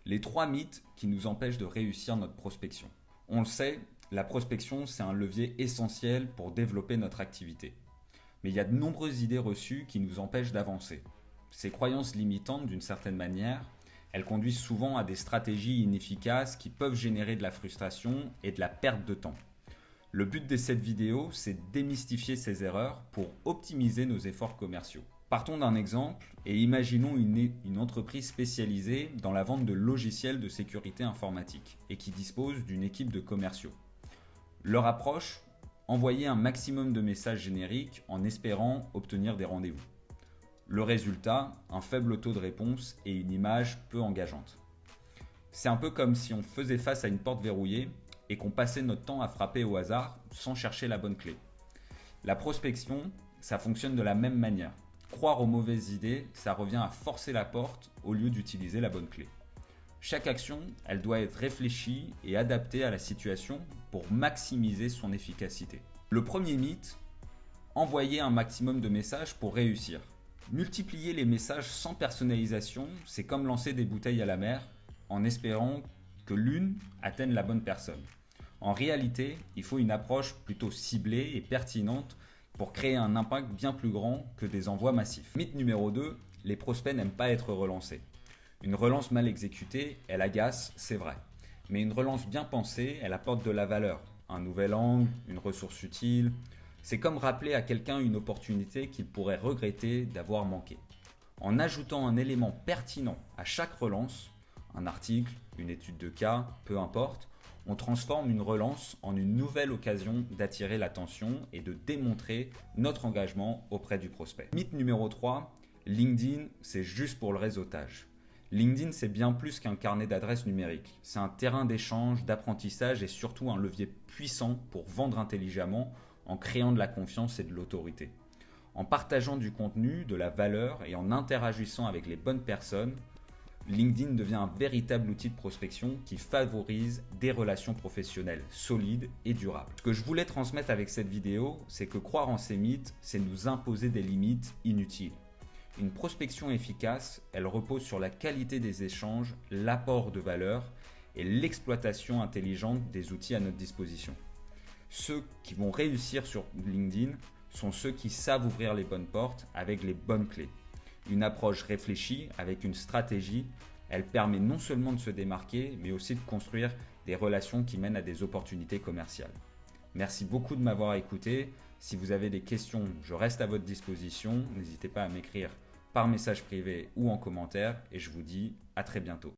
Les 3 mythes qui nous empêchent de réussir notre prospection. On le sait, la prospection, c'est un levier essentiel pour développer notre activité. Mais il y a de nombreuses idées reçues qui nous empêchent d'avancer. Ces croyances limitantes, d'une certaine manière, elles conduisent souvent à des stratégies inefficaces qui peuvent générer de la frustration et de la perte de temps. Le but de cette vidéo, c'est de démystifier ces erreurs pour optimiser nos efforts commerciaux. Partons d'un exemple et imaginons une entreprise spécialisée dans la vente de logiciels de sécurité informatique et qui dispose d'une équipe de commerciaux. Leur approche, envoyer un maximum de messages génériques en espérant obtenir des rendez-vous. Le résultat, un faible taux de réponse et une image peu engageante. C'est un peu comme si on faisait face à une porte verrouillée et qu'on passait notre temps à frapper au hasard sans chercher la bonne clé. La prospection, ça fonctionne de la même manière. Croire aux mauvaises idées, ça revient à forcer la porte au lieu d'utiliser la bonne clé. Chaque action, elle doit être réfléchie et adaptée à la situation pour maximiser son efficacité. Le premier mythe, envoyer un maximum de messages pour réussir. Multiplier les messages sans personnalisation, c'est comme lancer des bouteilles à la mer en espérant que l'une atteigne la bonne personne. En réalité, il faut une approche plutôt ciblée et pertinente pour créer un impact bien plus grand que des envois massifs. Mythe numéro 2, les prospects n'aiment pas être relancés. Une relance mal exécutée, elle agace, c'est vrai. Mais une relance bien pensée, elle apporte de la valeur, un nouvel angle, une ressource utile. C'est comme rappeler à quelqu'un une opportunité qu'il pourrait regretter d'avoir manqué. En ajoutant un élément pertinent à chaque relance, un article, une étude de cas, peu importe, on transforme une relance en une nouvelle occasion d'attirer l'attention et de démontrer notre engagement auprès du prospect. Mythe numéro 3, LinkedIn, c'est juste pour le réseautage. LinkedIn, c'est bien plus qu'un carnet d'adresses numériques. C'est un terrain d'échange, d'apprentissage et surtout un levier puissant pour vendre intelligemment en créant de la confiance et de l'autorité. En partageant du contenu, de la valeur et en interagissant avec les bonnes personnes, LinkedIn devient un véritable outil de prospection qui favorise des relations professionnelles solides et durables. Ce que je voulais transmettre avec cette vidéo, c'est que croire en ces mythes, c'est nous imposer des limites inutiles. Une prospection efficace, elle repose sur la qualité des échanges, l'apport de valeur et l'exploitation intelligente des outils à notre disposition. Ceux qui vont réussir sur LinkedIn sont ceux qui savent ouvrir les bonnes portes avec les bonnes clés. Une approche réfléchie avec une stratégie, elle permet non seulement de se démarquer, mais aussi de construire des relations qui mènent à des opportunités commerciales. Merci beaucoup de m'avoir écouté. Si vous avez des questions, je reste à votre disposition. N'hésitez pas à m'écrire par message privé ou en commentaire et je vous dis à très bientôt.